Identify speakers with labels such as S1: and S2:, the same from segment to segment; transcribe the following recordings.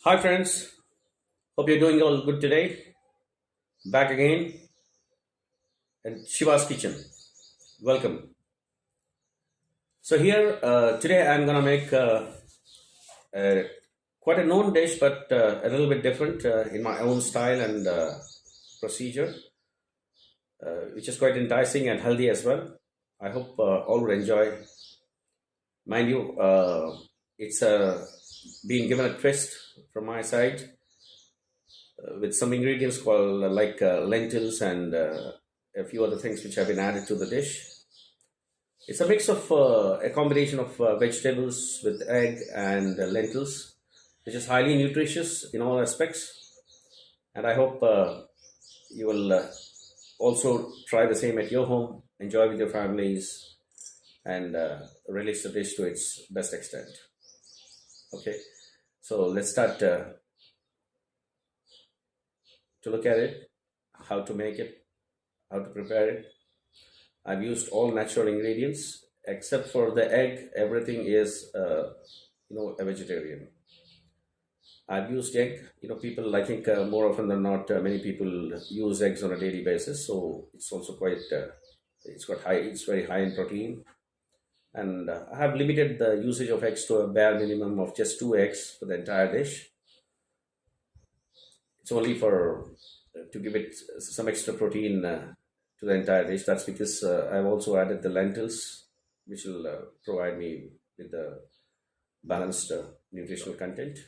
S1: Hi, friends. Hope you're doing all good today. Back again at Shiva's Kitchen. Welcome. So, here today I'm gonna make uh, quite a known dish, but a little bit different in my own style and procedure, which is quite enticing and healthy as well. I hope all will enjoy. Mind you, it's being given a twist from my side with some ingredients called lentils and a few other things which have been added to the dish. It's a mix of a combination of vegetables with egg and lentils, which is highly nutritious in all aspects. And I hope you will also try the same at your home, enjoy with your families, and release the dish to its best extent. Okay, so let's start to look at it, how to make it, how to prepare it. I've used all natural ingredients except for the egg. Everything is, a vegetarian. I've used egg. People. I think more often than not, many people use eggs on a daily basis. So it's also quite. It's got high. It's very high in protein, and I have limited the usage of eggs to a bare minimum of just two eggs for the entire dish. It's only for to give it some extra protein to the entire dish. That's because I've also added the lentils, which will provide me with the balanced nutritional content,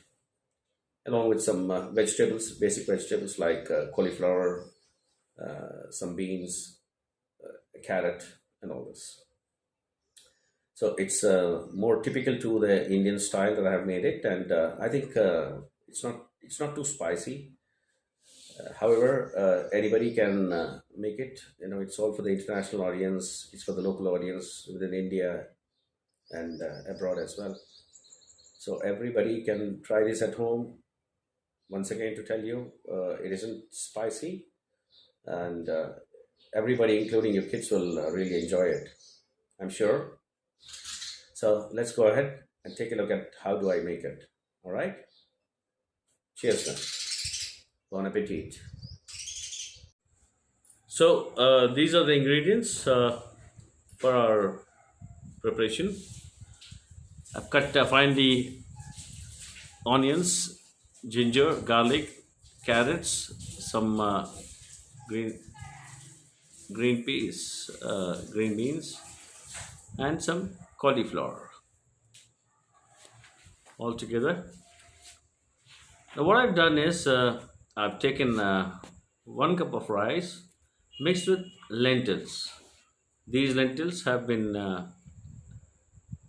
S1: along with some vegetables, basic vegetables like cauliflower, some beans, a carrot, and all this. So it's more typical to the Indian style that I have made it, and I think it's not too spicy. However, anybody can make it. It's all for the international audience. It's for the local audience within India and abroad as well. So everybody can try this at home. Once again, to tell you, it isn't spicy, and everybody, including your kids, will really enjoy it. I'm sure. So let's go ahead and take a look at how do I make it. All right. Cheers, man. Bon appetit. So these are the ingredients for our preparation. I've cut finely onions, ginger, garlic, carrots, some green green beans, and some cauliflower all together. Now what I've done is I've taken 1 cup of rice mixed with lentils. These lentils have been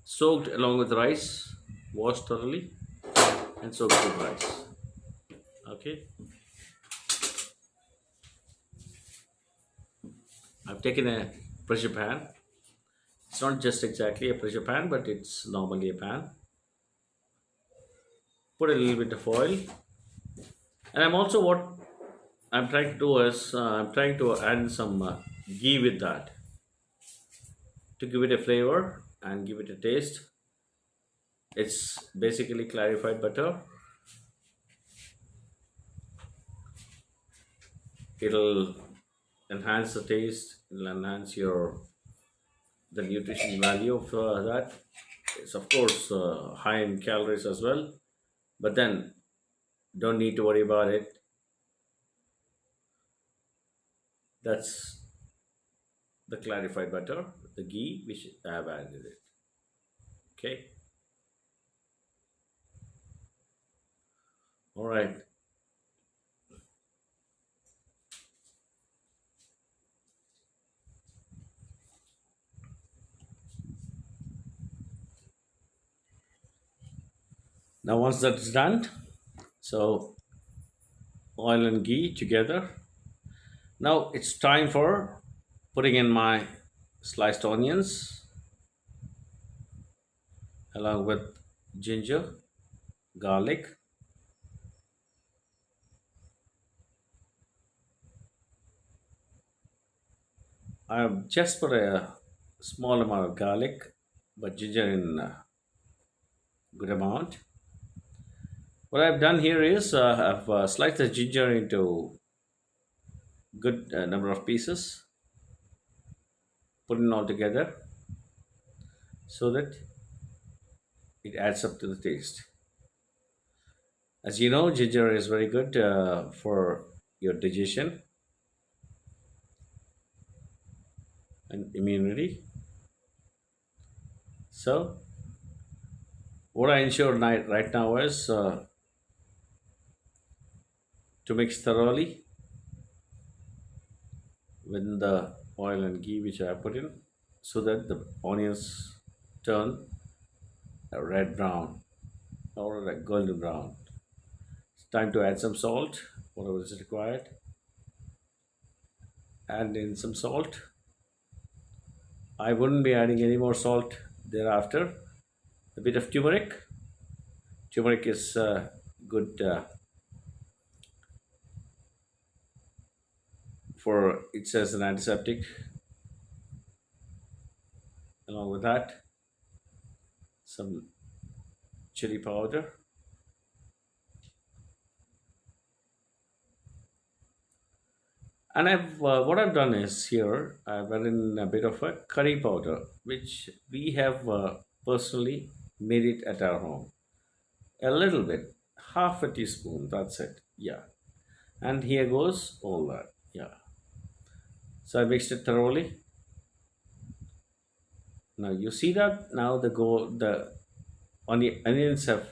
S1: soaked along with rice, washed thoroughly, and soaked with rice. Okay, I've taken a pressure pan. It's not just exactly a pressure pan, but it's normally a pan. Put a little bit of oil, and what I'm trying to do is I'm trying to add some ghee with that to give it a flavor and give it a taste. It's basically clarified butter. It'll enhance the taste. It'll enhance your the nutrition value of that. It's of course high in calories as well, but then don't need to worry about it. That's the clarified butter, the ghee which I have added it. Okay, all right. Now once that's done, so oil and ghee together. Now it's time for putting in my sliced onions along with ginger, garlic. I have just put a small amount of garlic, but ginger in good amount. What I've done here is I've sliced the ginger into good number of pieces, put it all together so that it adds up to the taste. As you know, ginger is very good for your digestion and immunity. So, what I ensure right now is to mix thoroughly with the oil and ghee which I have put in so that the onions turn a red brown or a golden brown. It's time to add some salt, whatever is required. Add in some salt. I wouldn't be adding any more salt thereafter. A bit of turmeric. Turmeric is good for it's as an antiseptic. Along with that, some chili powder. And what I've done is here I've added in a bit of a curry powder, which we have personally made it at our home. A little bit, half a teaspoon. That's it. Yeah, and here goes all that. Yeah. So I mixed it thoroughly. Now you see that now the onions have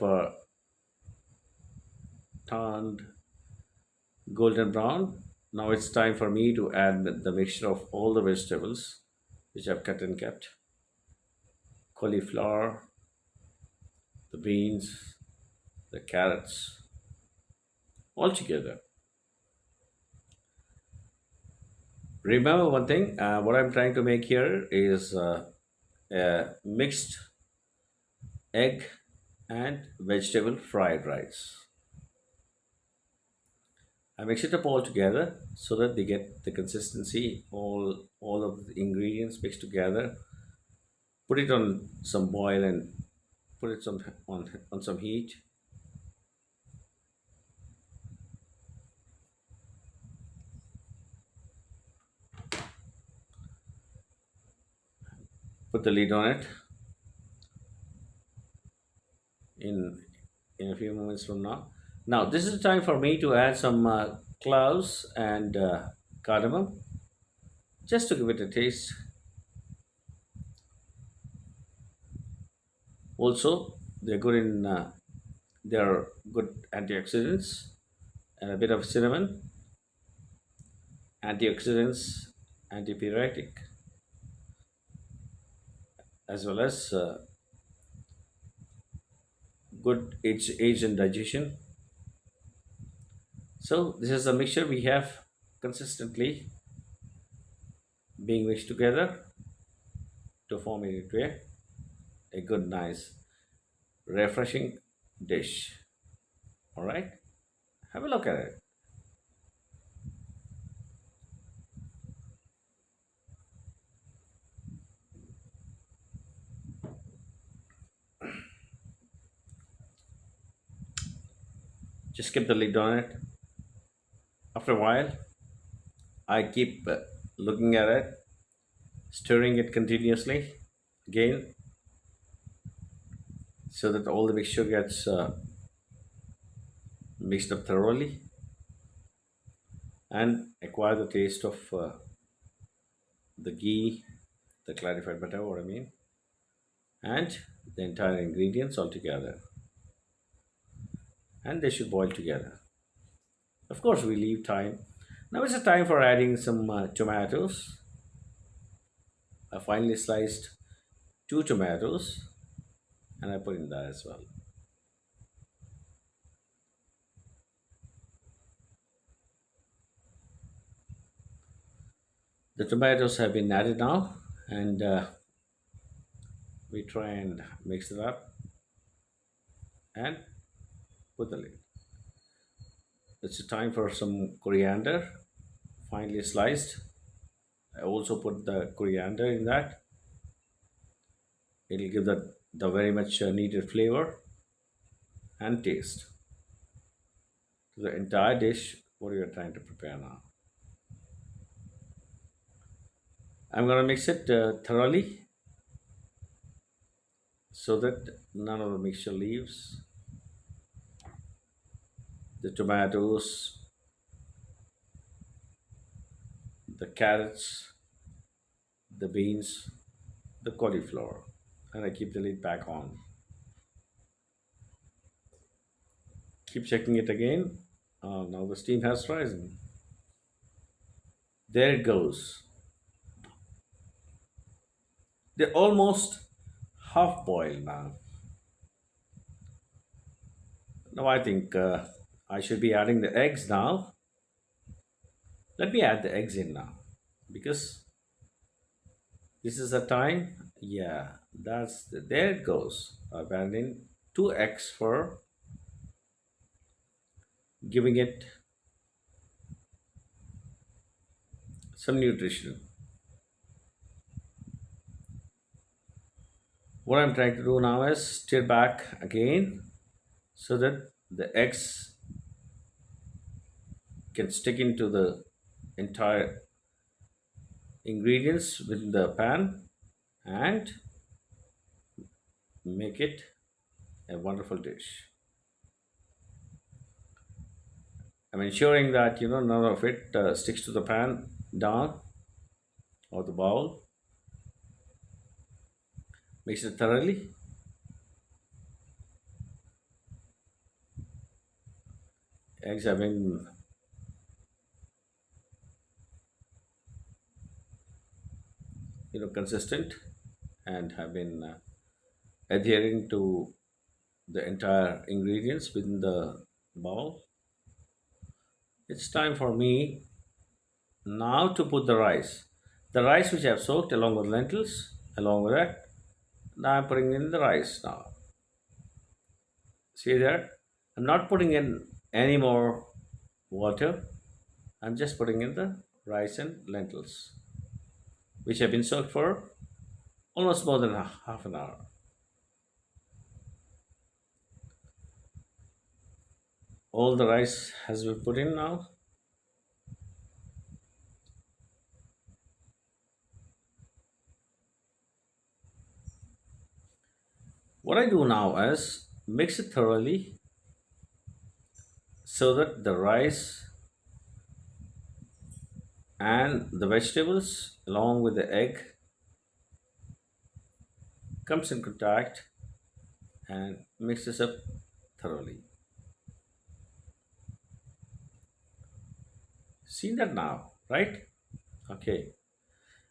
S1: turned golden brown. Now it's time for me to add the mixture of all the vegetables which I've cut and kept. Cauliflower, the beans, the carrots, all together. Remember one thing, what I'm trying to make here is a mixed egg and vegetable fried rice. I mix it up all together so that they get the consistency, all of the ingredients mixed together. Put it on some boil and put it on some heat. Put the lid on it in a few moments from now. Now this is the time for me to add some cloves and cardamom just to give it a taste. Also, they're good antioxidants, and a bit of cinnamon, antioxidants, antipyretic, as well as good age and digestion. So this is a mixture we have consistently being mixed together to form it into a good, nice, refreshing dish. All right, have a look at it. Just keep the lid on it. After a while, I keep looking at it, stirring it continuously again so that all the mixture gets mixed up thoroughly and acquire the taste of the ghee, the clarified butter, what I mean, and the entire ingredients all together. And they should boil together. Of course, we leave time. Now it's a time for adding some tomatoes. I finely sliced two tomatoes and I put in that as well. The tomatoes have been added now, and we try and mix it up and put the lid. It's a time for some coriander, finely sliced. I also put the coriander in that. It'll give the very much needed flavor and taste. to the entire dish what you are trying to prepare now. I'm going to mix it thoroughly so that none of the mixture leaves. The tomatoes, the carrots, the beans, the cauliflower, and I keep the lid back on. Keep checking it again. Now the steam has risen. There it goes. They're almost half boiled now. Now I think I should be adding the eggs now. Let me add the eggs in now because this is the time. Yeah, there it goes. I've added in two eggs for giving it some nutrition. What I'm trying to do now is stir back again so that the eggs can stick into the entire ingredients within the pan and make it a wonderful dish. I'm ensuring that none of it sticks to the pan down or the bowl. Mix it thoroughly. Eggs have been consistent and have been adhering to the entire ingredients within the bowl. It's time for me now to put the rice which I have soaked along with lentils along with that. Now I'm putting in the rice now. See there, I'm not putting in any more water. I'm just putting in the rice and lentils which have been soaked for almost more than half an hour. All the rice has been put in now. What I do now is mix it thoroughly so that the rice and the vegetables along with the egg comes in contact and mixes up thoroughly. See that now, right? Okay.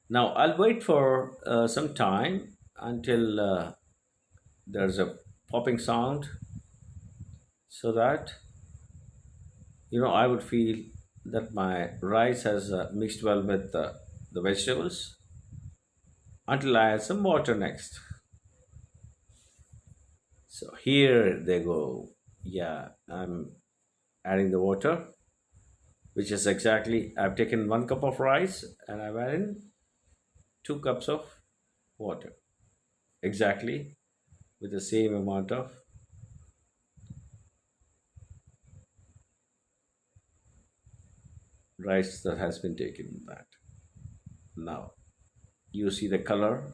S1: Now I'll wait for some time until there's a popping sound so that I would feel that my rice has mixed well with the vegetables until I add some water next. So here they go. Yeah, I'm adding the water, which is exactly, I've taken 1 cup of rice and I've added 2 cups of water. Exactly with the same amount of rice that has been taken in that. Now you see the color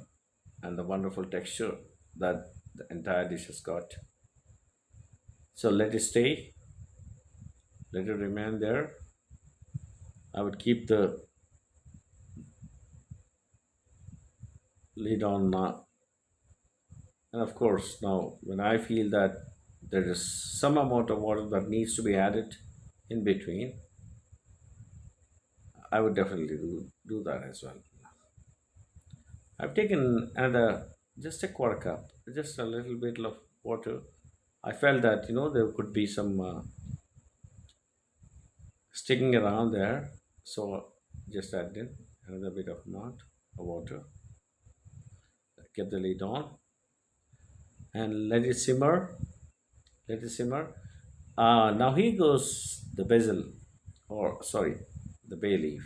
S1: and the wonderful texture that the entire dish has got. So let it stay, let it remain there. I would keep the lid on now. And of course, now when I feel that there is some amount of water that needs to be added in between, I would definitely do that as well. I've taken another, just a quarter cup, just a little bit of water. I felt that there could be some sticking around there, so just add in another bit of amount of water. Get the lid on and let it simmer. Let it simmer. Now here goes the basil, or sorry, the bay leaf.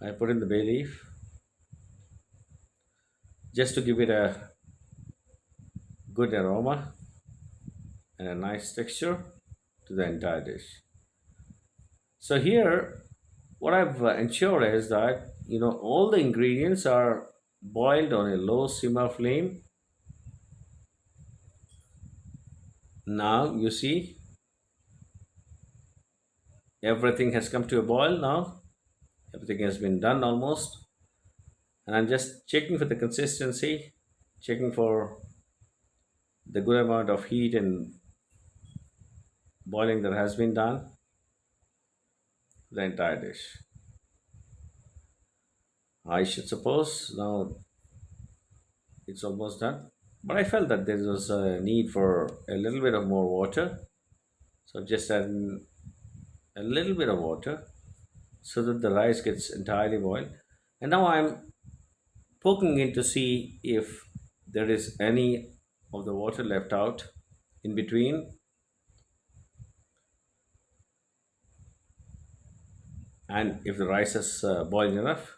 S1: I put in the bay leaf just to give it a good aroma. and a nice texture to the entire dish. So here, what I've ensured is that all the ingredients are boiled on a low simmer flame. Now you see everything has come to a boil now. Everything has been done almost, and I'm just checking for the consistency, checking for the good amount of heat and boiling that has been done the entire dish. I should suppose now it's almost done, but I felt that there was a need for a little bit of more water, so I've just added a little bit of water so that the rice gets entirely boiled. And now I'm poking in to see if there is any of the water left out in between, and if the rice is boiled enough.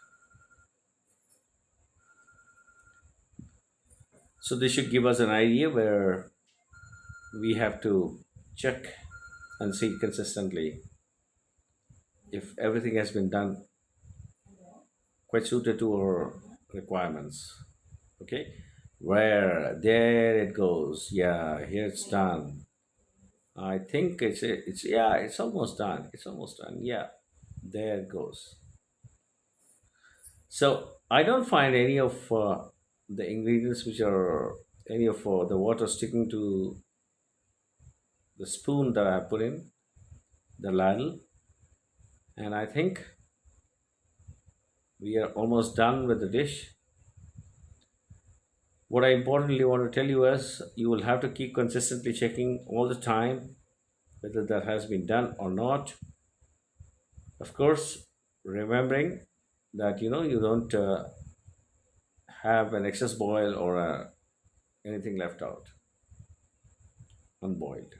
S1: So this should give us an idea where we have to check and see consistently if everything has been done quite suited to our requirements. Okay, where there it goes. Yeah, here it's done. I think it's yeah, it's almost done. It's almost done. Yeah, there it goes. So I don't find any of the ingredients which are any of the water sticking to the spoon that I put in the ladle, and I think we are almost done with the dish. What I importantly want to tell you is you will have to keep consistently checking all the time whether that has been done or not. Of course, remembering that you don't have an excess boil or anything left out unboiled.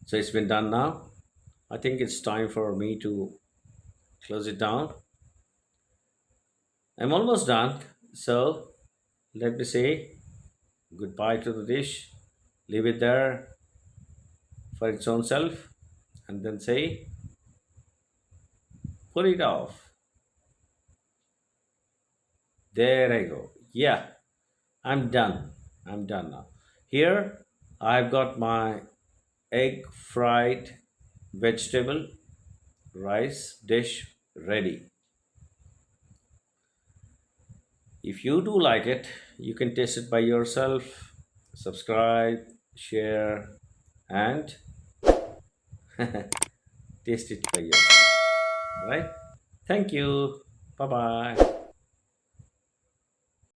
S1: So it's been done now. I think it's time for me to close it down. I'm almost done. So let me say goodbye to the dish. Leave it there for its own self, and then say, put it off. There I go. Yeah, I'm done. I'm done now. Here, I've got my egg fried vegetable rice dish ready. If you do like it, you can taste it by yourself. Subscribe, share, and taste it by yourself. Right? Thank you. Bye bye.